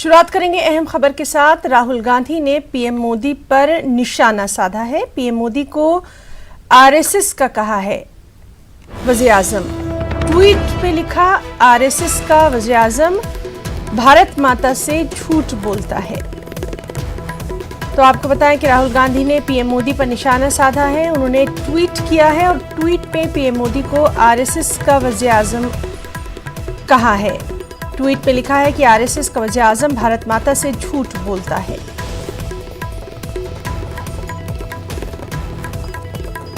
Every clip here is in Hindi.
शुरुआत करेंगे अहम खबर के साथ। राहुल गांधी ने पीएम मोदी पर निशाना साधा है। पीएम मोदी को आरएसएस का कहा है वज़ीर आज़म। ट्वीट पे लिखा, आरएसएस का वज़ीर आज़म भारत माता से झूठ बोलता है। तो आपको बताएं कि राहुल गांधी ने पीएम मोदी पर निशाना साधा है। उन्होंने ट्वीट किया है और ट्वीट पे पीएम मोदी को आरएसएस का वज़ीर आज़म कहा है। ट्वीट पे लिखा है कि आरएसएस का वज़ीर आज़म भारत माता से झूठ बोलता है।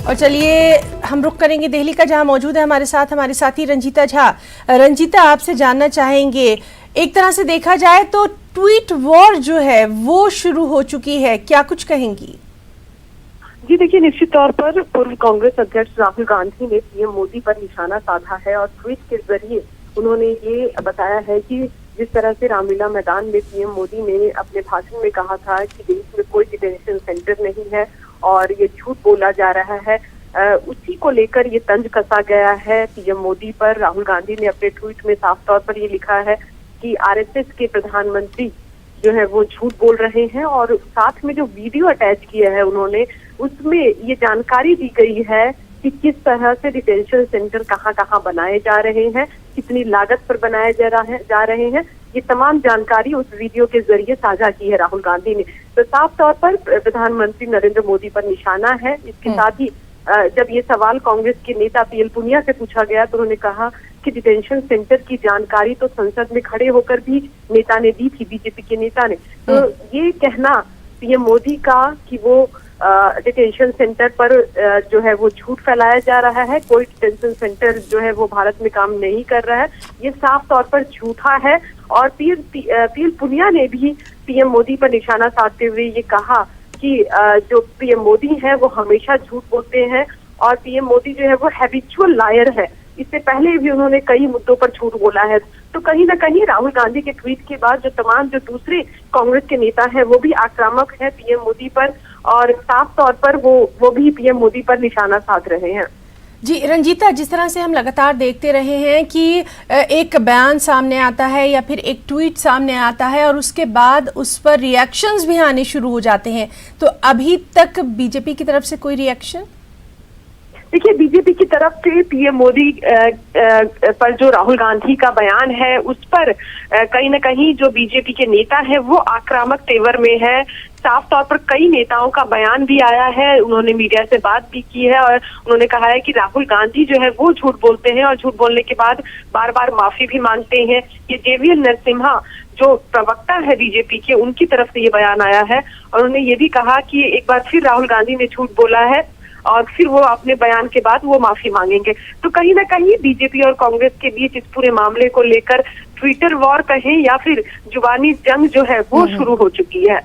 और चलिए हम रुख करेंगे दिल्ली का, जहां मौजूद है हमारे साथ हमारे साथी रंजीता झा। रंजीता, आपसे जानना चाहेंगे, एक तरह से देखा जाए तो ट्वीट वॉर जो है वो शुरू हो चुकी है, क्या कुछ कहेंगी? जी देखिए, निश्चित तौर पर पूर्व कांग्रेस अध्यक्ष राहुल गांधी ने पीएम मोदी पर निशाना साधा है और ट्वीट के जरिए उन्होंने ये बताया है कि जिस तरह से रामलीला मैदान में पीएम मोदी ने अपने भाषण में कहा था कि देश में कोई डिटेंशन सेंटर नहीं है और ये झूठ बोला जा रहा है, उसी को लेकर ये तंज कसा गया है पीएम मोदी पर। राहुल गांधी ने अपने ट्वीट में साफ तौर पर ये लिखा है कि आरएसएस के प्रधानमंत्री जो है वो झूठ बोल रहे हैं और साथ में जो वीडियो अटैच किया है उन्होंने, उसमें ये जानकारी दी गई है कि किस तरह से डिटेंशन सेंटर कहाँ कहाँ बनाए जा रहे हैं, कितनी लागत पर बनाए जा रहे हैं। ये तमाम जानकारी उस वीडियो के जरिए साझा की है राहुल गांधी ने। तो साफ तौर पर प्रधानमंत्री नरेंद्र मोदी पर निशाना है। इसके साथ ही जब ये सवाल कांग्रेस के नेता पीएल पुनिया से पूछा गया तो उन्होंने कहा कि डिटेंशन सेंटर की जानकारी तो संसद में खड़े होकर भी नेता ने दी थी, बीजेपी के नेता ने। तो ये कहना पीएम मोदी का कि वो डिटेंशन सेंटर पर जो है वो झूठ फैलाया जा रहा है, कोई डिटेंशन सेंटर जो है वो भारत में काम नहीं कर रहा है, ये साफ तौर पर झूठा है। और पीएल पुनिया ने भी पीएम मोदी पर निशाना साधते हुए ये कहा कि जो पीएम मोदी है वो हमेशा झूठ बोलते हैं और पीएम मोदी जो है वो हैबिचुअल लायर है। इससे पहले भी उन्होंने कई मुद्दों पर झूठ बोला है। तो कहीं ना कहीं राहुल गांधी के ट्वीट के बाद जो तमाम जो दूसरे कांग्रेस के नेता हैं वो भी आक्रामक है पीएम मोदी पर और साफ तौर पर वो भी पीएम मोदी पर निशाना साध रहे हैं। जी रंजीता, जिस तरह से हम लगातार देखते रहे हैं कि एक बयान सामने आता है या फिर एक ट्वीट सामने आता है और उसके बाद उस पर रिएक्शंस भी आने शुरू हो जाते हैं, तो अभी तक बीजेपी की तरफ से कोई रिएक्शन? देखिए, बीजेपी की तरफ से पीएम मोदी पर जो राहुल गांधी का बयान है उस पर कहीं ना कहीं जो बीजेपी के नेता है वो आक्रामक तेवर में है। साफ तौर पर कई नेताओं का बयान भी आया है, उन्होंने मीडिया से बात भी की है और उन्होंने कहा है कि राहुल गांधी जो है वो झूठ बोलते हैं और झूठ बोलने के बाद बार बार माफी भी मांगते हैं। ये जेवीएल नरसिम्हा जो प्रवक्ता है बीजेपी के, उनकी तरफ से ये बयान आया है और उन्होंने ये भी कहा कि एक बार फिर राहुल गांधी ने झूठ बोला है और फिर वो अपने बयान के बाद वो माफी मांगेंगे। तो कहीं ना कहीं बीजेपी और कांग्रेस के बीच इस पूरे मामले को लेकर ट्विटर वॉर कहें या फिर जुबानी जंग जो है वो शुरू हो चुकी है।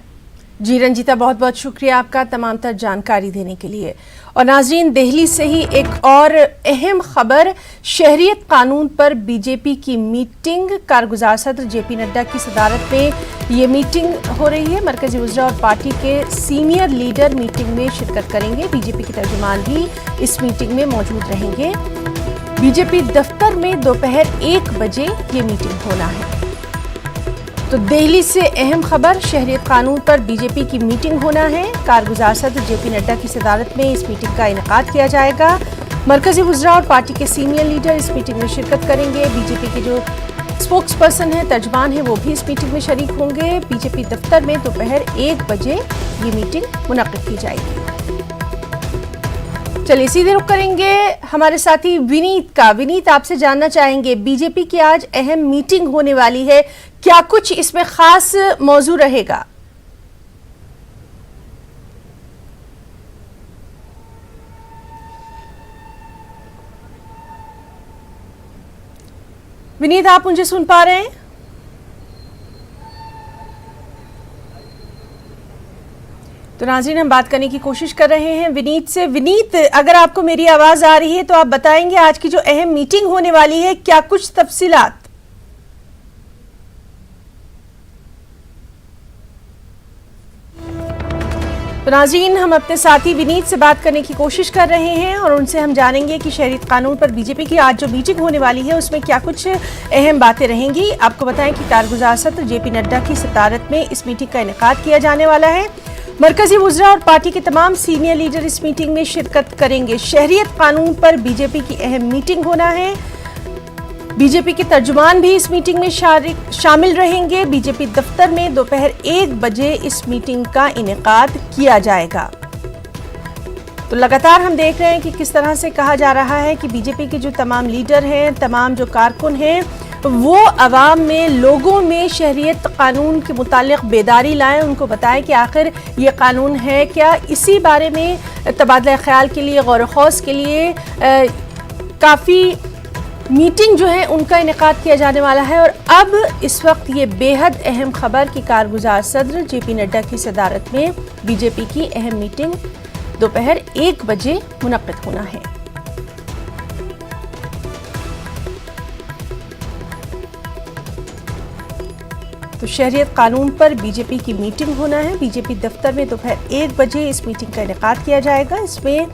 जी रंजीता, बहुत बहुत शुक्रिया आपका तमाम तर जानकारी देने के लिए। और नाजरीन, दिल्ली से ही एक और अहम खबर, शहरियत कानून पर बीजेपी की मीटिंग। कारगुजार सदर जेपी नड्डा की सदारत में ये मीटिंग हो रही है। मरकजी वज़रा और पार्टी के सीनियर लीडर मीटिंग में शिरकत करेंगे। बीजेपी के तर्जुमान भी इस मीटिंग में मौजूद रहेंगे। बीजेपी दफ्तर में दोपहर 1 बजे ये मीटिंग होना है। तो दिल्ली से अहम खबर, शहरियत कानून पर बीजेपी की मीटिंग होना है। कारगुजार सदर जेपी नड्डा की सदारत में इस मीटिंग का इनेकाद किया जाएगा। मरकजी वज़रा और पार्टी के सीनियर लीडर इस मीटिंग में शिरकत करेंगे। बीजेपी के जो स्पोक्स पर्सन है, तर्जमान है, वो भी इस मीटिंग में शरीक होंगे। बीजेपी दफ्तर में दोपहर 1 बजे ये मीटिंग मुनक्किद की जाएगी। चलिए सीधे रुख करेंगे हमारे साथी विनीत का। विनीत, आपसे जानना चाहेंगे, बीजेपी की आज अहम मीटिंग होने वाली है, क्या कुछ इसमें खास मौजू रहेगा? विनीत, आप मुझे सुन पा रहे हैं? तो नाज़रीन, हम बात करने की कोशिश कर रहे हैं विनीत से। विनीत, अगर आपको मेरी आवाज आ रही है तो आप बताएंगे आज की जो अहम मीटिंग होने वाली है, क्या कुछ तफसीलात? तो नाज़रीन, हम अपने साथी विनीत से बात करने की कोशिश कर रहे हैं और उनसे हम जानेंगे कि शहरियत कानून पर बीजेपी की आज जो मीटिंग होने वाली है उसमें क्या कुछ अहम बातें रहेंगी। आपको बताएं कि कारगुजार सत्र जेपी नड्डा की सदारत में इस मीटिंग का इनेकाद किया जाने वाला है। मरकजी वुज़रा और पार्टी के तमाम सीनियर लीडर इस मीटिंग में शिरकत करेंगे। शहरियत कानून पर बीजेपी की अहम मीटिंग होना है। बीजेपी के तर्जुमान भी इस मीटिंग में शामिल रहेंगे। बीजेपी दफ्तर में दोपहर 1 बजे इस मीटिंग का इनेकाद किया जाएगा। तो लगातार हम देख रहे हैं कि किस तरह से कहा जा रहा है कि बीजेपी के जो तमाम लीडर हैं, तमाम जो कारकुन हैं, वो अवाम में, लोगों में शहरियत कानून के मुतालिक बेदारी लाएं, उनको बताएं कि आखिर ये कानून है क्या। इसी बारे में तबादला ख्याल के लिए, गौर खौस के लिए काफ़ी मीटिंग जो है उनका इनेकाद किया जाने वाला है। और अब इस वक्त ये बेहद अहम खबर कि कारगुजार सदर जेपी नड्डा की सदारत में बीजेपी की अहम मीटिंग दोपहर 1 बजे मुनक्किद होना है। तो शहरियत कानून पर बीजेपी की मीटिंग होना है। बीजेपी दफ्तर में दोपहर 1 बजे इस मीटिंग का इनेकाद किया जाएगा। इसमें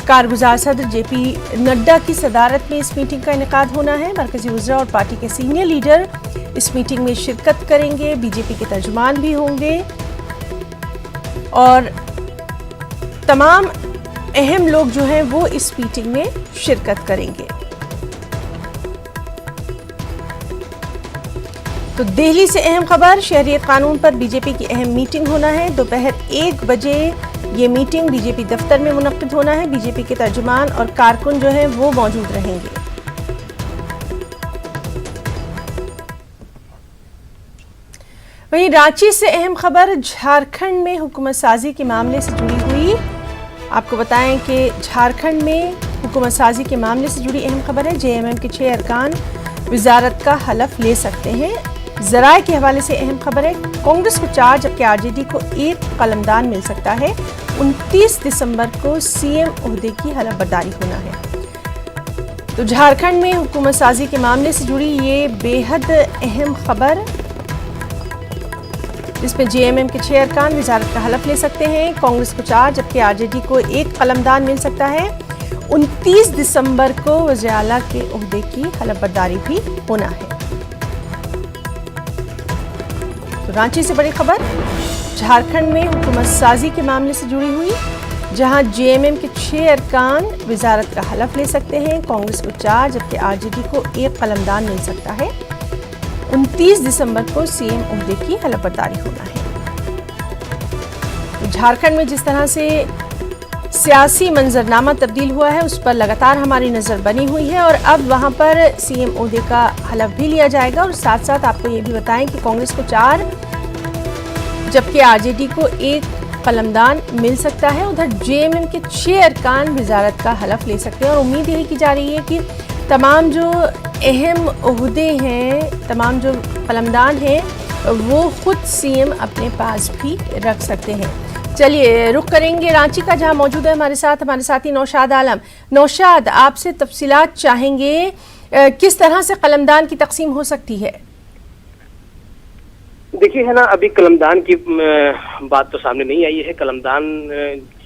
कारगुजार सदर जेपी नड्डा की सदारत में इस मीटिंग का इनेकाद होना है। मरकजी वुज़रा और पार्टी के सीनियर लीडर इस मीटिंग में शिरकत करेंगे। बीजेपी के तर्जुमान भी होंगे और तमाम अहम लोग जो हैं वो इस मीटिंग में शिरकत करेंगे। तो दिल्ली से अहम खबर, शहरियत कानून पर बीजेपी की अहम मीटिंग होना है। दोपहर 1 बजे ये मीटिंग बीजेपी दफ्तर में मुनक्किद होना है। बीजेपी के तर्जुमान और कारकुन जो हैं वो मौजूद रहेंगे। वहीं रांची से अहम खबर, झारखंड में हुकूमत साजी के मामले से जुड़ी हुई। आपको बताएं कि झारखंड में हुकूमत साजी के मामले से जुड़ी अहम खबर है। जेएमएम के 6 अरकान वजारत का हलफ ले सकते हैं। जराए के हवाले से अहम खबर है, कांग्रेस को 4 जबकि आरजेडी को 1 कलमदान मिल सकता है। 29 दिसंबर को सीएम ओहदे की हलफबर्दारी होना है। तो झारखंड में हुकूमत साजी के मामले से जुड़ी ये बेहद अहम खबर, जिसमें जेएमएम के 6 अरकान वजारत का हलफ ले सकते हैं। कांग्रेस को 4 जबकि आरजेडी को 1 कलमदान मिल सकता है। 29 दिसंबर को वज़ीर आला के ओहदे की हलफबर्दारी भी होना है। तो रांची से बड़ी खबर, झारखंड में हुकूमत साजी के मामले से जुड़ी हुई, जहां जेएमएम के 6 अरकान वजारत का हलफ ले सकते हैं। कांग्रेस को 4 जबकि आरजेडी को 1 कलमदान मिल सकता है। 29 दिसंबर को सीएम ओहदे की हलफबर्दारी होना है। तो झारखंड में जिस तरह से सियासी मंजरनामा तब्दील हुआ है उस पर लगातार हमारी नज़र बनी हुई है और अब वहां पर सीएम ओहदे का हलफ भी लिया जाएगा। और साथ साथ आपको ये भी बताएं कि कांग्रेस को 4 जबकि आरजेडी को 1 कलमदान मिल सकता है। उधर जेएमएम के 6 अरकान वजारत का हलफ ले सकते हैं और उम्मीद यही की जा रही है कि तमाम जो अहम ओहदे हैं, तमाम जो कलमदान हैं, वो खुद सीएम अपने पास भी रख सकते हैं। चलिए रुख करेंगे रांची का, जहां मौजूद है हमारे साथी नौशाद आलम। नौशाद, आपसे तफसीलात चाहेंगे, किस तरह से कलमदान की तकसीम हो सकती है? देखिए है ना, अभी कलमदान की बात तो सामने नहीं आई है। कलमदान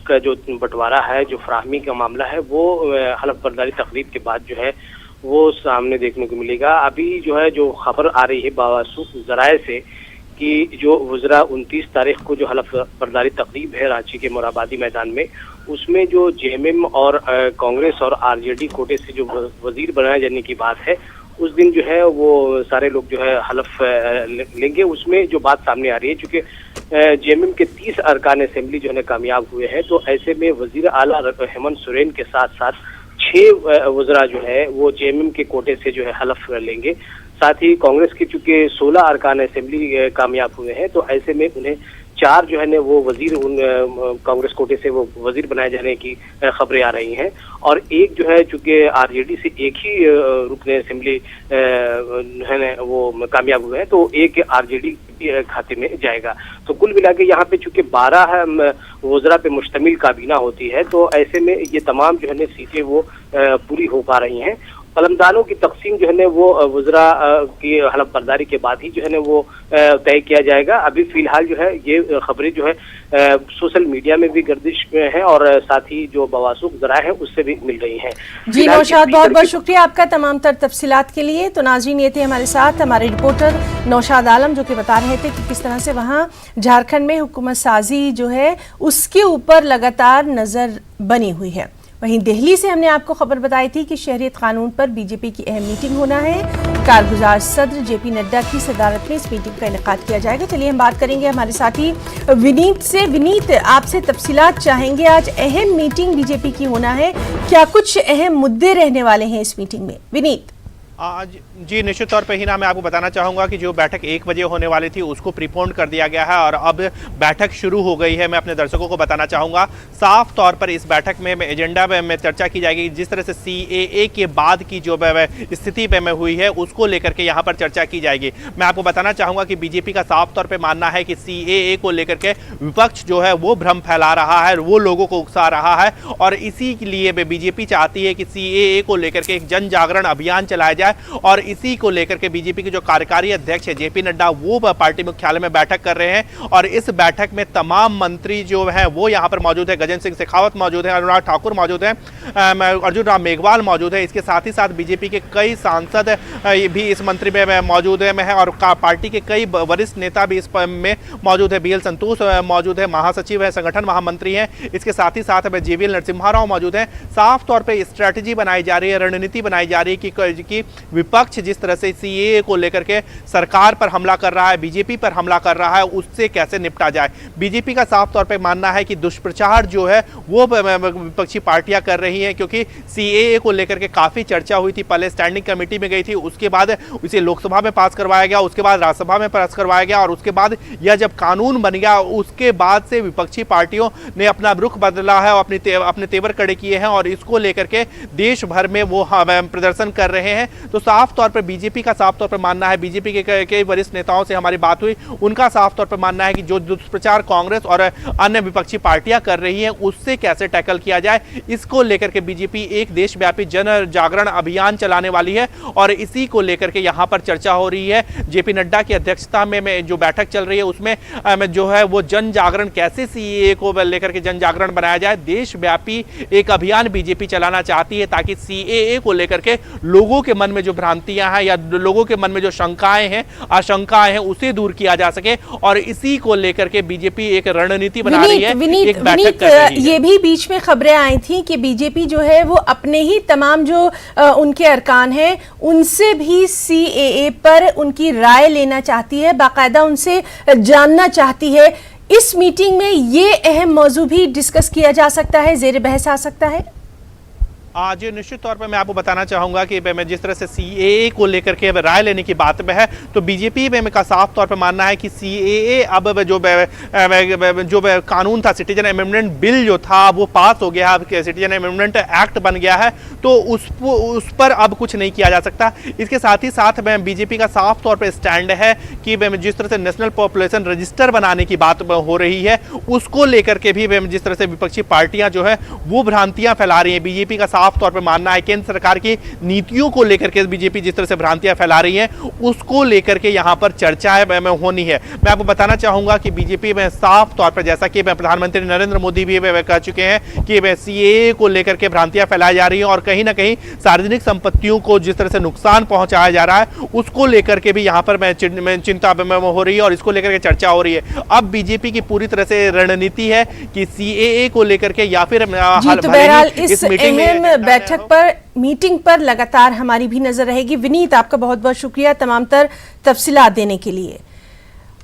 का जो बंटवारा है, जो फराहमी का मामला है, वो हलफबर्दारी तकरीब के बाद जो है वो सामने देखने को मिलेगा। अभी जो है जो खबर आ रही है बावसूख जराए से कि जो वुज़रा 29 तारीख को जो हलफबर्दारी तकरीब है रांची के मोराबादी मैदान में, उसमें जो जेएमएम और कांग्रेस और आरजेडी कोटे से जो वजीर बनाए जाने की बात है, उस दिन जो है वो सारे लोग जो है हलफ लेंगे। उसमें जो बात सामने आ रही है, चूंकि जेएमएम के 30 अरकान असेंबली जो है कामयाब हुए हैं, तो ऐसे में वजीर आला हेमंत सोरेन के साथ साथ 6 वज़रा जो है वो जेएमएम के कोटे से जो है हलफ लेंगे। साथ ही कांग्रेस के चूंकि 16 अरकान असेंबली कामयाब हुए हैं, तो ऐसे में उन्हें 4 जो है ना वो वजीर कांग्रेस कोटे से वो वजीर बनाए जाने की खबरें आ रही हैं। और एक जो है चूंकि आरजेडी से एक ही रुकने असेंबली है ना वो कामयाब हुए हैं, तो एक आरजेडी खाते में जाएगा। तो कुल मिला के यहाँ पे चूंकि 12 वज़रा पे मुश्तमिल काबीना होती है, तो ऐसे में ये तमाम जो है ना सीटें वो पूरी हो पा रही हैं। कलमदानों की तकसीम जो है ना वो वज़रा की हलफ बर्दारी के बाद ही जो है ना वो तय किया जाएगा। अभी फिलहाल जो है ये खबरें जो है सोशल मीडिया में भी गर्दिश में है और साथ ही जो बवासूख ज़राए हैं उससे भी मिल रही हैं। जी नौशाद, बहुत बहुत शुक्रिया आपका तमाम तर तफसीलात के लिए। तो नाज़रीन, ये थे हमारे साथ हमारे रिपोर्टर नौशाद आलम, जो कि बता रहे थे कि किस तरह से वहाँ झारखंड में हुकूमत साजी जो है उसके ऊपर लगातार नज़र बनी हुई है। वहीं दिल्ली से हमने आपको खबर बताई थी कि शहरियत कानून पर बीजेपी की अहम मीटिंग होना है। कारगुजार सदर जेपी नड्डा की सदारत में इस मीटिंग का इनेकाद किया जाएगा। चलिए हम बात करेंगे हमारे साथी विनीत से। विनीत, आपसे तफसीलात चाहेंगे। आज अहम मीटिंग बीजेपी की होना है, क्या कुछ अहम मुद्दे रहने वाले हैं इस मीटिंग में? विनीत। आज जी निश्चित तौर पे ही ना मैं आपको बताना चाहूँगा कि जो बैठक 1 बजे होने वाली थी उसको प्रीपोन कर दिया गया है और अब बैठक शुरू हो गई है। मैं अपने दर्शकों को बताना चाहूँगा साफ तौर पर इस बैठक में एजेंडा में चर्चा की जाएगी। जिस तरह से CAA के बाद की जो स्थिति पे में हुई है उसको लेकर के यहाँ पर चर्चा की जाएगी। मैं आपको बताना चाहूँगा कि बीजेपी का साफ तौर पर मानना है कि CAA को लेकर के विपक्ष जो है वो भ्रम फैला रहा है, वो लोगों को उकसा रहा है और इसी के लिए बीजेपी चाहती है कि CAA को लेकर के एक जन जागरण अभियान चलाया जाए और इसी को लेकर के बीजेपी के जो कार्यकारी अध्यक्ष है जेपी नड्डा वो पार्टी मुख्यालय में बैठक कर रहे हैं और इस बैठक में तमाम मंत्री जो हैं वो यहाँ पर मौजूद है। गजेंद्र सिंह शेखावत मौजूद है, अनुराग ठाकुर मौजूद है, अर्जुन राम मेघवाल मौजूद है। इसके साथ ही साथ बीजेपी के कई सांसद भी इस मंत्री में मौजूद है और पार्टी के कई वरिष्ठ नेता भी इस में मौजूद है। BL संतोष मौजूद है, महासचिव है, संगठन महामंत्री हैं। इसके साथ ही साथ JVL नरसिम्हा राव मौजूद हैं। साफ तौर पर स्ट्रैटेजी बनाई जा रही है, रणनीति बनाई जा रही है कि विपक्ष जिस तरह से CAA को लेकर के सरकार पर हमला कर रहा है, बीजेपी पर हमला कर रहा है, उससे कैसे निपटा जाए। बीजेपी का साफ तौर पे मानना है कि दुष्प्रचार जो है वो विपक्षी पार्टियां कर रही हैं क्योंकि CAA को लेकर के काफी चर्चा हुई थी, पहले स्टैंडिंग कमेटी में गई थी, उसके बाद उसे लोकसभा में पास करवाया गया, उसके बाद राज्यसभा में पास करवाया गया और उसके बाद यह जब कानून बन गया उसके बाद से विपक्षी पार्टियों ने अपना रुख बदला है और अपने तेवर कड़े किए हैं और इसको लेकर के देश भर में वो प्रदर्शन कर रहे हैं। तो साफ तौर पर बीजेपी का साफ तौर पर मानना है, बीजेपी के कई वरिष्ठ नेताओं से हमारी बात हुई, उनका साफ तौर पर मानना है कि जो दुष्प्रचार कांग्रेस और अन्य विपक्षी पार्टियां कर रही हैं उससे कैसे टैकल किया जाए, इसको लेकर के बीजेपी एक देशव्यापी जन जागरण अभियान चलाने वाली है और इसी को लेकर के यहां पर चर्चा हो रही है। जेपी नड्डा की अध्यक्षता में जो बैठक चल रही है उसमें जो है वो जन जागरण कैसे CAA को लेकर के जन जागरण बनाया जाए, देशव्यापी एक अभियान बीजेपी चलाना चाहती है ताकि CAA को लेकर के लोगों के मन में जो भ्रांतियां हैं या लोगों के मन में जो शंकाएं हैं, आशंकाएं हैं, उसे दूर किया जा सके और इसी को लेकर के बीजेपी एक रणनीति बना रही है। विनीत, ये भी बीच में खबरें आई थी कि बीजेपी जो है वो अपने ही तमाम जो उनके अरकान हैं उनसे भी CAA पर उनकी राय लेना चाहती है, बाकायदा उनसे जानना चाहती है। इस मीटिंग में ये अहम मौजू भी डिस्कस किया जा सकता है, जेर बहस आ सकता है। आज निश्चित तौर पर मैं आपको बताना चाहूँगा कि मैं जिस तरह से CAA को लेकर के राय लेने की बात में है तो बीजेपी में का साफ तौर पर मानना है कि CAA अब जो कानून था, सिटीजन अमेंडमेंट बिल जो था वो पास हो गया, अब सिटीजन अमेंडमेंट एक्ट बन गया है तो उस पर अब कुछ नहीं किया जा सकता। इसके साथ ही साथ बीजेपी का साफ तौर पर स्टैंड है कि जिस तरह से नेशनल पॉपुलेशन रजिस्टर बनाने की बात हो रही है उसको लेकर के भी जिस तरह से विपक्षी पार्टियां जो है वो भ्रांतियां फैला रही है। बीजेपी का साफ तौर पर मानना है केंद्र सरकार की नीतियों को लेकर के बीजेपी जिस तरह से भ्रांतियां फैला रही है उसको लेकर के यहां पर चर्चाएं होनी है। मैं आपको बताना चाहूंगा कि बीजेपी में साफ तौर पर जैसा कि प्रधानमंत्री नरेंद्र मोदी भी कह चुके हैं कि CAA को लेकर के भ्रांतियां फैलाई जा रही हैं और कहीं ना कहीं सार्वजनिक संपत्तियों को जिस तरह से नुकसान पहुंचाया जा रहा है उसको लेकर के भी यहां पर चिंता हो रही है और इसको लेकर के चर्चा हो रही है। अब बीजेपी की पूरी तरह से रणनीति है कि CAA को लेकर के या फिर इस बैठक पर, मीटिंग पर लगातार हमारी भी नजर रहेगी। विनीत, आपका बहुत बहुत शुक्रिया तमाम तर तफसीलात देने के लिए।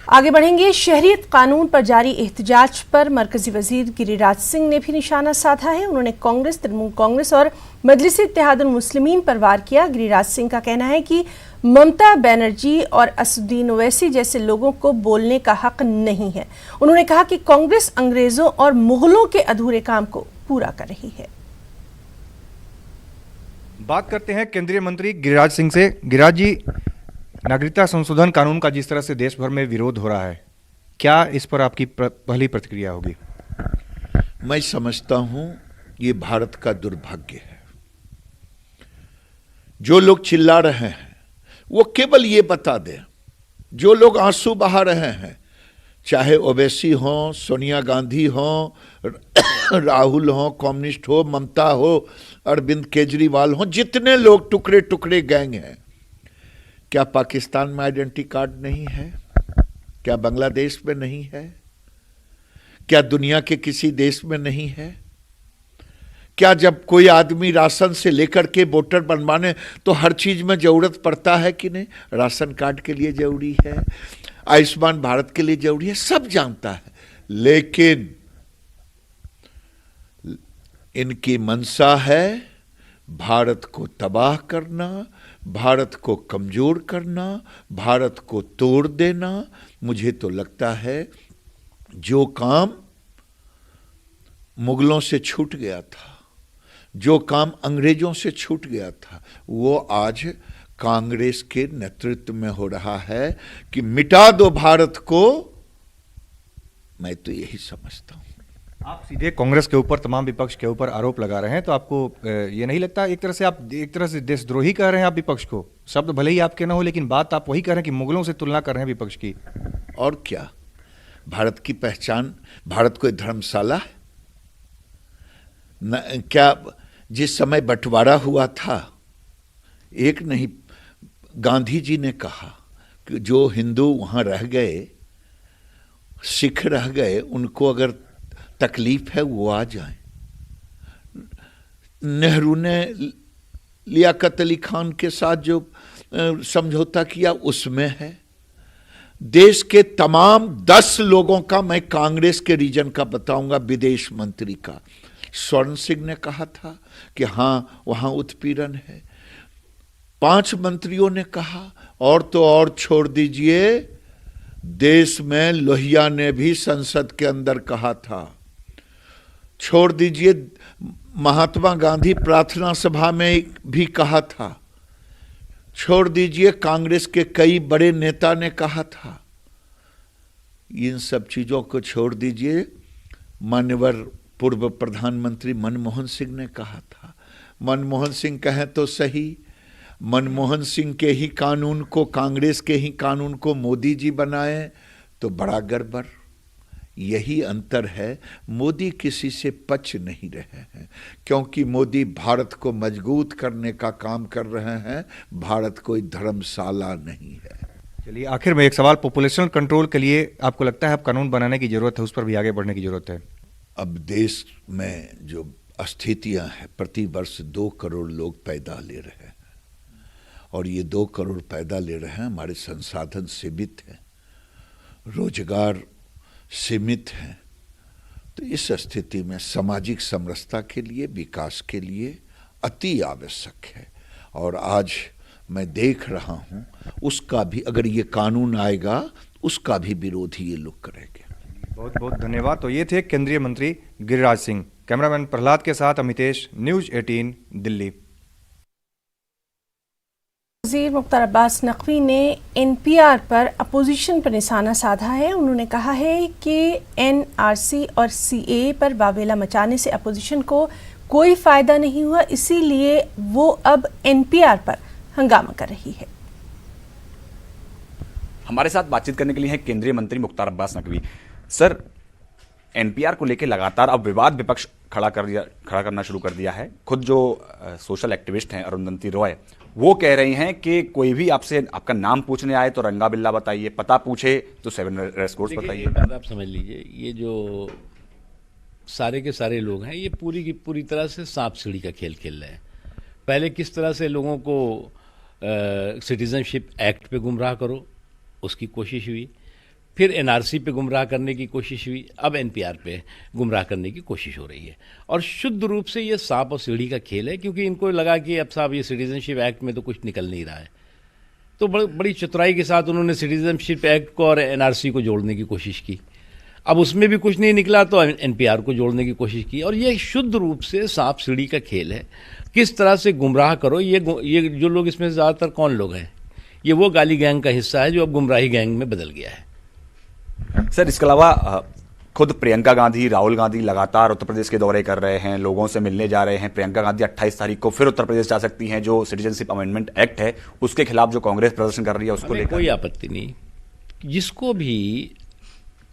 आगे बढ़ेंगे। शहरियत कानून पर जारी एहतजाज पर मरकजी वजीर गिरिराज सिंह ने भी निशाना साधा है। उन्होंने कांग्रेस, तृणमूल कांग्रेस और मजलिस इत्तेहादुल मुस्लिमीन पर वार किया। गिरिराज सिंह का कहना है कि ममता बनर्जी और असदुद्दीन ओवैसी जैसे लोगों को बोलने का हक नहीं है। उन्होंने कहा कि कांग्रेस अंग्रेजों और मुगलों के अधूरे काम को पूरा कर रही है। बात करते हैं केंद्रीय मंत्री गिरिराज सिंह से। गिरिराज जी, नागरिकता संशोधन कानून का जिस तरह से देश भर में विरोध हो रहा है, क्या इस पर आपकी पहली प्रतिक्रिया होगी? मैं समझता हूं ये भारत का दुर्भाग्य है। जो लोग चिल्ला रहे हैं वो केवल ये बता दें, जो लोग आंसू बहा रहे हैं, चाहे ओवैसी हो, सोनिया गांधी हो, राहुल हो, कम्युनिस्ट हो, ममता हो, अरविंद केजरीवाल हो, जितने लोग टुकड़े टुकड़े गैंग हैं, क्या पाकिस्तान में आइडेंटिटी कार्ड नहीं है? क्या बांग्लादेश में नहीं है? क्या दुनिया के किसी देश में नहीं है? क्या जब कोई आदमी राशन से लेकर के वोटर बनवाने तो हर चीज में जरूरत पड़ता है कि नहीं? राशन कार्ड के लिए जरूरी है, आयुष्मान भारत के लिए जरूरी है, सब जानता है। लेकिन इनकी मंशा है भारत को तबाह करना, भारत को कमजोर करना, भारत को तोड़ देना। मुझे तो लगता है जो काम मुगलों से छूट गया था, जो काम अंग्रेजों से छूट गया था, वो आज कांग्रेस के नेतृत्व में हो रहा है कि मिटा दो भारत को। मैं तो यही समझता हूं। आप सीधे कांग्रेस के ऊपर, तमाम विपक्ष के ऊपर आरोप लगा रहे हैं, तो आपको ये नहीं लगता एक तरह से देशद्रोही कह रहे हैं आप विपक्ष को? शब्द भले ही आपके ना हो, लेकिन बात आप वही कह रहे हैं कि मुगलों से तुलना कर रहे हैं विपक्ष की। और क्या, भारत की पहचान, भारत कोई धर्मशाला है? क्या जिस समय बंटवारा हुआ था, एक नहीं, गांधी जी ने कहा कि जो हिंदू वहां रह गए, सिख रह गए, उनको अगर तकलीफ है वो आ जाए। नेहरू ने लियाकत अली खान के साथ जो समझौता किया उसमें है। देश के तमाम 10 लोगों का, मैं कांग्रेस के रीजन का बताऊंगा, विदेश मंत्री का, स्वर्ण सिंह ने कहा था कि हां वहां उत्पीड़न है। 5 मंत्रियों ने कहा, और तो और छोड़ दीजिए, देश में लोहिया ने भी संसद के अंदर कहा था। छोड़ दीजिए, महात्मा गांधी प्रार्थना सभा में भी कहा था। छोड़ दीजिए, कांग्रेस के कई बड़े नेता ने कहा था। इन सब चीजों को छोड़ दीजिए, मान्यवर पूर्व प्रधानमंत्री मनमोहन सिंह ने कहा था। मनमोहन सिंह कहें तो सही, मनमोहन सिंह के ही कानून को, कांग्रेस के ही कानून को मोदी जी बनाए तो बड़ा गड़बड़। यही अंतर है, मोदी किसी से पच नहीं रहे हैं, क्योंकि मोदी भारत को मजबूत करने का काम कर रहे हैं, भारत कोई धर्मशाला नहीं है। चलिए, आखिर में एक सवाल, पॉपुलेशन कंट्रोल के लिए आपको लगता है अब कानून बनाने की जरूरत है, उस पर भी आगे बढ़ने की जरूरत है? अब देश में जो स्थितियां हैं, प्रति वर्ष 2 करोड़ लोग पैदा ले रहे हैं, और ये 2 करोड़ पैदा ले रहे हैं, हमारे संसाधन सीमित हैं, रोजगार सीमित हैं। तो इस स्थिति में सामाजिक समरसता के लिए, विकास के लिए अति आवश्यक है। और आज मैं देख रहा हूं, उसका भी, अगर ये कानून आएगा, उसका भी विरोध ही ये लोग करेंगे। बहुत बहुत धन्यवाद। तो ये थे केंद्रीय मंत्री गिरिराज सिंह। कैमरामैन प्रहलाद के साथ अमितेश, न्यूज़ 18 दिल्ली। वज़ीर मुख्तार अब्बास नकवी ने एनपीआर पर अपोजिशन पर निशाना साधा है। उन्होंने कहा है कि एनआरसी और सीएए पर वावेला मचाने से अपोजिशन को कोई फायदा नहीं हुआ, इसीलिए वो अब एनपीआर पर हंगामा कर रही है। हमारे साथ बातचीत करने के लिए हैं केंद्रीय मंत्री मुख्तार अब्बास नकवी। सर, एनपीआर को लेकर लगातार अब विवाद विपक्ष खड़ा करना शुरू कर दिया है। खुद जो सोशल एक्टिविस्ट हैं अरुंधति रॉय, वो कह रही हैं कि कोई भी आपसे आपका नाम पूछने आए तो रंगा बिल्ला बताइए, पता पूछे तो 7 रेस कोर्स बताइए। आप समझ लीजिए, ये जो सारे के सारे लोग हैं, ये पूरी की पूरी तरह से सांप सीढ़ी का खेल खेल रहे हैं। पहले किस तरह से लोगों को सिटीजनशिप एक्ट पे गुमराह करो, उसकी कोशिश हुई, फिर एनआरसी पे गुमराह करने की कोशिश हुई, अब एनपीआर पे गुमराह करने की कोशिश हो रही है। और शुद्ध रूप से ये सांप और सीढ़ी का खेल है, क्योंकि इनको लगा कि अब साहब ये सिटीजनशिप एक्ट में तो कुछ निकल नहीं रहा है, तो बड़ी चतुराई के साथ उन्होंने सिटीजनशिप एक्ट को और एनआरसी को जोड़ने की कोशिश की। अब उसमें भी कुछ नहीं निकला तो एनपीआर को जोड़ने की कोशिश की। और ये शुद्ध रूप से सांप सीढ़ी का खेल है, किस तरह से गुमराह करो। ये जो लोग इसमें ज़्यादातर कौन लोग हैं, ये वो गाली गैंग का हिस्सा है जो अब गुमराही गैंग में बदल गया है। सर, इसके अलावा खुद प्रियंका गांधी, राहुल गांधी लगातार उत्तर प्रदेश के दौरे कर रहे हैं, लोगों से मिलने जा रहे हैं। प्रियंका गांधी 28 तारीख को फिर उत्तर प्रदेश जा सकती हैं। जो सिटीजनशिप अमेंडमेंट एक्ट है उसके खिलाफ जो कांग्रेस प्रदर्शन कर रही है उसको लेकर कोई आपत्ति नहीं। जिसको भी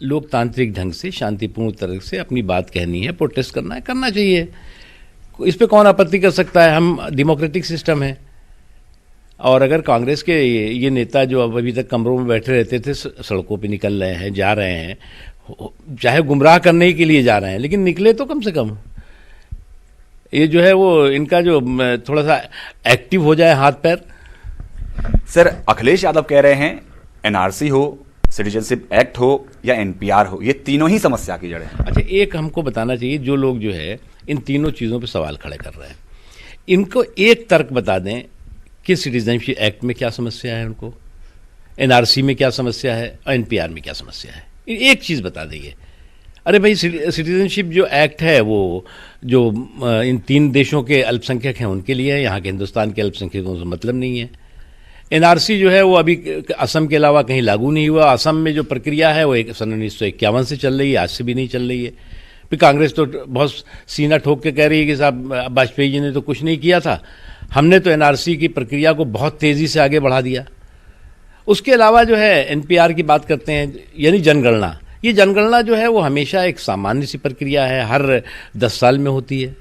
लोकतांत्रिक ढंग से शांतिपूर्ण तरह से अपनी बात कहनी है, प्रोटेस्ट करना है, करना चाहिए। इस पे कौन आपत्ति कर सकता है? हम डेमोक्रेटिक सिस्टम है। और अगर कांग्रेस के ये नेता जो अब अभी तक कमरों में बैठे रहते थे, सड़कों पे निकल रहे हैं, जा रहे हैं, चाहे गुमराह करने के लिए जा रहे हैं, लेकिन निकले तो कम से कम। ये जो है वो इनका जो थोड़ा सा एक्टिव हो जाए हाथ पैर। सर, अखिलेश यादव कह रहे हैं एनआरसी हो, सिटीजनशिप एक्ट हो या एनपीआर हो, ये तीनों ही समस्या की जड़ है। अच्छा, एक हमको बताना चाहिए, जो लोग जो है इन तीनों चीज़ों पे सवाल खड़े कर रहे हैं, इनको एक तर्क बता दें कि सिटीजनशिप एक्ट में क्या समस्या है, उनको एनआरसी में क्या समस्या है, एनपीआर में क्या समस्या है। एक चीज़ बता देंगे। अरे भाई, सिटीजनशिप जो एक्ट है वो जो इन 3 देशों के अल्पसंख्यक हैं उनके लिए है, यहाँ के हिंदुस्तान के अल्पसंख्यकों से मतलब नहीं है। एनआरसी जो है वो अभी असम के अलावा कहीं लागू नहीं हुआ। असम में जो प्रक्रिया है वो सन 1951 से चल रही है, आज से भी नहीं चल रही है। फिर कांग्रेस तो बहुत सीना ठोक के कह रही है कि साहब वाजपेयी जी ने तो कुछ नहीं किया था, हमने तो एनआरसी की प्रक्रिया को बहुत तेज़ी से आगे बढ़ा दिया। उसके अलावा जो है एनपीआर की बात करते हैं, यानी जनगणना। ये जनगणना जो है वो हमेशा एक सामान्य सी प्रक्रिया है, हर 10 साल में होती है।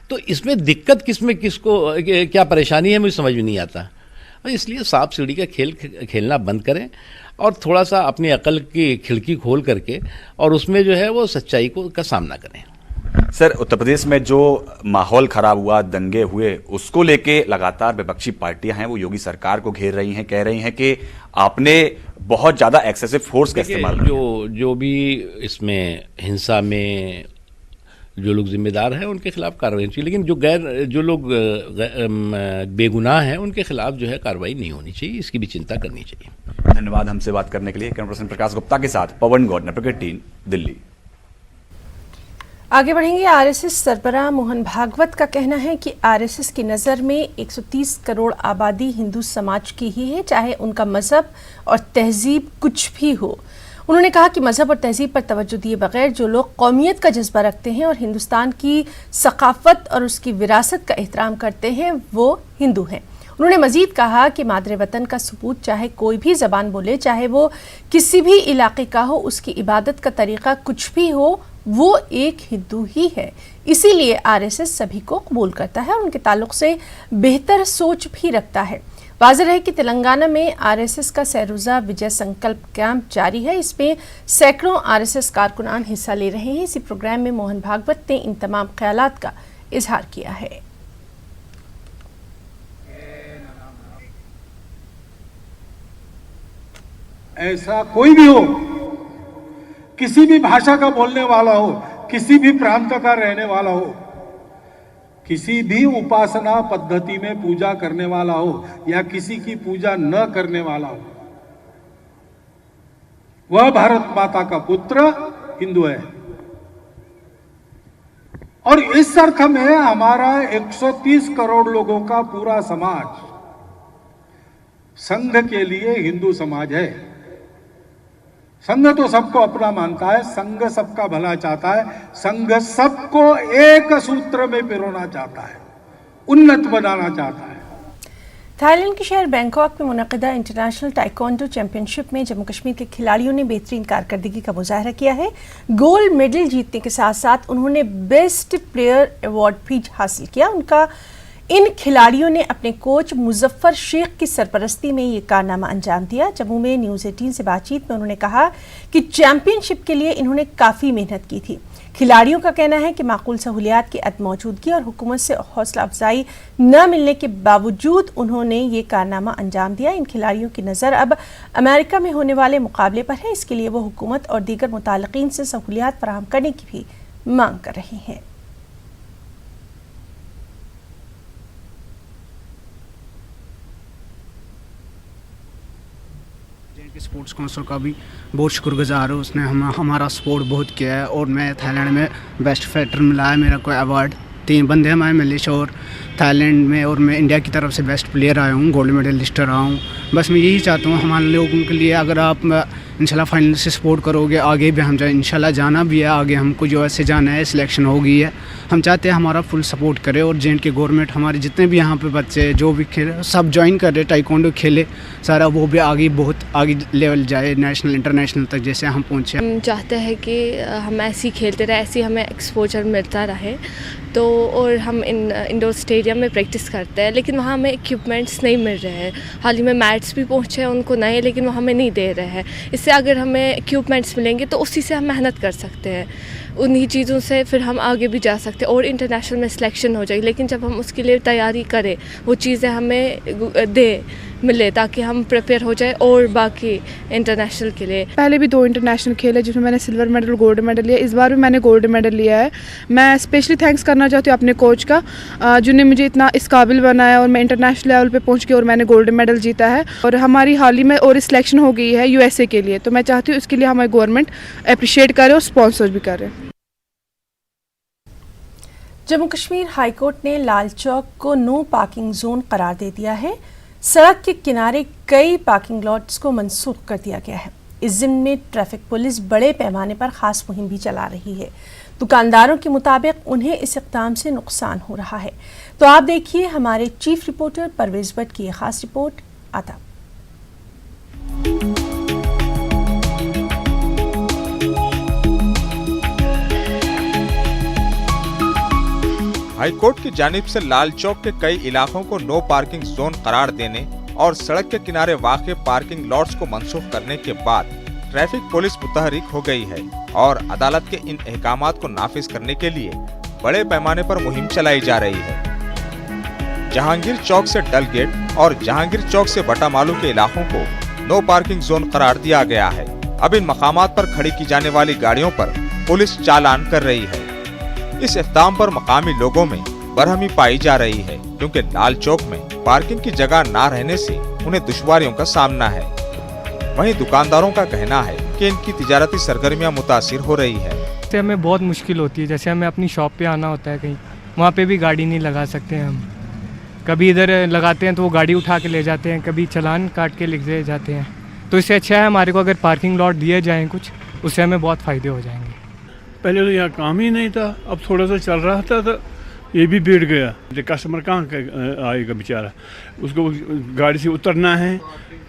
तो इसमें दिक्कत किसमें, किसको क्या परेशानी है, मुझे समझ में नहीं आता। और इसलिए सांप सीढ़ी का खेल खेलना बंद करें और थोड़ा सा अपनी अकल की खिड़की खोल करके और उसमें जो है वो सच्चाई का सामना करें। सर, उत्तर प्रदेश में जो माहौल खराब हुआ, दंगे हुए, उसको लेके लगातार विपक्षी पार्टियां हैं वो योगी सरकार को घेर रही हैं, कह रही हैं कि आपने बहुत ज्यादा एक्सेसिव फोर्स का इस्तेमाल। जो भी इसमें हिंसा में जो लोग जिम्मेदार हैं उनके खिलाफ कार्रवाई चाहिए, लेकिन जो लोग बेगुनाह हैं उनके खिलाफ जो है कार्रवाई नहीं होनी चाहिए, इसकी भी चिंता करनी चाहिए। धन्यवाद हमसे बात करने के लिए। कैमरा पर्सन प्रकाश गुप्ता के साथ पवन गौर, नेटवर्क 18, दिल्ली। आगे बढ़ेंगे। आरएसएस सरबराह मोहन भागवत का कहना है कि आरएसएस की नज़र में 130 करोड़ आबादी हिंदू समाज की ही है, चाहे उनका मजहब और तहजीब कुछ भी हो। उन्होंने कहा कि मजहब और तहजीब पर तवज्जो दिए बगैर जो लोग कौमियत का जज्बा रखते हैं और हिंदुस्तान की सकाफत और उसकी विरासत का एहतराम करते हैं वो हिंदू हैं। उन्होंने मजीद कहा कि मादरे वतन का सबूत चाहे कोई भी ज़बान बोले, चाहे वो किसी भी इलाके का हो, उसकी इबादत का तरीक़ा कुछ भी हो, वो एक हिंदू ही है। इसीलिए आरएसएस सभी को कबूल करता है और उनके ताल्लुक से बेहतर सोच भी रखता है। वाज़ेह है कि तेलंगाना में आरएसएस का सैरोज़ा विजय संकल्प कैंप जारी है। इसमें सैकड़ों आरएसएस कारकुनान हिस्सा ले रहे हैं। इसी प्रोग्राम में मोहन भागवत ने इन तमाम ख्यालात का इजहार किया है। ऐसा कोई भी हो, किसी भी भाषा का बोलने वाला हो, किसी भी प्रांत का रहने वाला हो, किसी भी उपासना पद्धति में पूजा करने वाला हो या किसी की पूजा न करने वाला हो, वह भारत माता का पुत्र हिंदू है। और इस अर्थ में हमारा 130 करोड़ लोगों का पूरा समाज संघ के लिए हिंदू समाज है। संघ तो सबको अपना मानता है, संघ सबका भला चाहता है, संघ सबको एक सूत्र में पिरोना चाहता है, उन्नत बनाना चाहता है। थाईलैंड के शहर बैंकॉक में मुनक़िदा इंटरनेशनल ताइक्वांडो चैंपियनशिप में जम्मू कश्मीर के खिलाड़ियों ने बेहतरीन कारकर्दगी का मुजाहरा किया है। गोल्ड मेडल जीतने के साथ साथ उन्होंने बेस्ट प्लेयर अवार्ड भी हासिल किया। इन खिलाड़ियों ने अपने कोच मुजफ्फर शेख की सरपरस्ती में ये कारनामा अंजाम दिया। जम्मू में न्यूज़ 18 से बातचीत में उन्होंने कहा कि चैंपियनशिप के लिए इन्होंने काफ़ी मेहनत की थी। खिलाड़ियों का कहना है कि माकूल सहूलियात की अदम मौजूदगी और हुकूमत से हौसला अफजाई न मिलने के बावजूद उन्होंने ये कारनामा अंजाम दिया। इन खिलाड़ियों की नज़र अब अमेरिका में होने वाले मुकाबले पर है। इसके लिए वो हुकूमत और दीगर मुताल्लिकीन से सहूलियात फराहम करने की भी मांग कर रही हैं। स्पोर्ट्स काउंसिल का भी बहुत शुक्रगुजार हूँ, उसने हमारा सपोर्ट बहुत किया है। और मैं थाईलैंड में बेस्ट फाइटर मिला है मेरा कोई अवार्ड। 3 बंदे हमारे मलेशिया और थाईलैंड में, और मैं इंडिया की तरफ से बेस्ट प्लेयर आया हूँ, गोल्ड मेडलिस्ट रहा हूँ। बस मैं यही चाहता हूँ हमारे लोगों के लिए, अगर आप इंशाल्लाह फाइनल से सपोर्ट करोगे, आगे भी हम इंशाल्लाह जाना भी है, आगे हमको जो ऐसे जाना है, सिलेक्शन हो गई है, हम चाहते हैं हमारा फुल सपोर्ट करे। और J&K गवर्नमेंट हमारे जितने भी यहाँ पे बच्चे जो भी खेले सब ज्वाइन कर रहे, टाइकोंडो खेले सारा, वो भी आगे बहुत आगे लेवल जाए, नेशनल इंटरनेशनल तक जैसे हम पहुँचे। हम चाहते हैं कि हम ऐसे ही खेलते रहे, ऐसे हमें एक्सपोजर मिलता रहे। तो और हम इंडोर स्टेडियम में प्रैक्टिस करते हैं, लेकिन वहाँ हमें इक्विपमेंट्स नहीं मिल रहे हैं। हाल ही में मैट्स भी पहुँचे हैं उनको नए, लेकिन वो हमें नहीं दे रहे हैं। इससे अगर हमें इक्विपमेंट्स मिलेंगे तो उसी से हम मेहनत कर सकते हैं, उन्हीं चीज़ों से फिर हम आगे भी जा सकते हैं और इंटरनेशनल में सिलेक्शन हो जाएगी। लेकिन जब हम उसके लिए तैयारी करें, वो चीज़ें हमें मिले ताकि हम प्रिपेयर हो जाए और बाकी इंटरनेशनल के लिए। पहले भी 2 इंटरनेशनल खेले जिसमें मैंने सिल्वर मेडल गोल्ड मेडल लिया, इस बार भी मैंने गोल्ड मेडल लिया है। मैं स्पेशली थैंक्स करना चाहती हूँ अपने कोच का, जिन्होंने मुझे इतना इस काबिल बनाया और मैं इंटरनेशनल लेवल पे पहुँच के और मैंने गोल्ड मेडल जीता है। और हमारी हाल ही में और सिलेक्शन हो गई है USA के लिए, तो मैं चाहती हूँ इसके लिए हमारी गवर्नमेंट अप्रिशिएट करे और स्पॉन्सर भी करे। जम्मू कश्मीर हाईकोर्ट ने लाल चौक को नो पार्किंग जोन करार दे दिया है। सड़क के किनारे कई पार्किंग लॉट्स को मनसूख कर दिया गया है। इस ज़िम्न में ट्रैफिक पुलिस बड़े पैमाने पर खास मुहिम भी चला रही है। दुकानदारों के मुताबिक उन्हें इस इक़दाम से नुकसान हो रहा है। तो आप देखिए हमारे चीफ रिपोर्टर परवेज भट्ट की एक खास रिपोर्ट। आता हाईकोर्ट की जानिब से लाल चौक के कई इलाकों को नो पार्किंग जोन करार देने और सड़क के किनारे वाक़ पार्किंग लॉट्स को मनसूख करने के बाद ट्रैफिक पुलिस मुतहरिक हो गई है और अदालत के इन अहकामात को नाफिज करने के लिए बड़े पैमाने पर मुहिम चलाई जा रही है। जहांगीर चौक से डल गेट और जहांगीर चौक से बटामालू के इलाकों को नो पार्किंग जोन करार दिया गया है। अब इन मकामात पर खड़ी की जाने वाली गाड़ियों पर पुलिस चालान कर रही है। इस इक़दाम पर मकामी लोगों में बरहमी पाई जा रही है, क्योंकि लाल चौक में पार्किंग की जगह ना रहने से उन्हें दुश्वारियों का सामना है। वहीं दुकानदारों का कहना है कि इनकी तिजारती सरगर्मियां मुतासिर हो रही है। इससे हमें बहुत मुश्किल होती है, जैसे हमें अपनी शॉप पे आना होता है कहीं, वहाँ पे भी गाड़ी नहीं लगा सकते हैं हम। कभी इधर लगाते हैं तो वो गाड़ी उठा के ले जाते हैं, कभी चालान काट के लिख दे जाते हैं। तो इससे अच्छा है हमारे को अगर पार्किंग लॉट दिए जाएँ कुछ, उससे हमें बहुत फ़ायदे हो जाएंगे। पहले तो यहाँ काम ही नहीं था, अब थोड़ा सा चल रहा था तो ये भी बैठ गया। कस्टमर कहाँ आएगा बेचारा, उसको गाड़ी से उतरना है,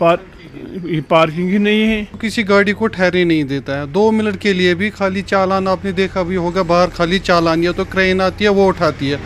पार्किंग ही नहीं है। किसी गाड़ी को ठहरे नहीं देता है। 2 मिनट के लिए भी खाली चालान, आपने देखा भी होगा बाहर खाली चालान, या तो क्रेन आती है वो उठाती है।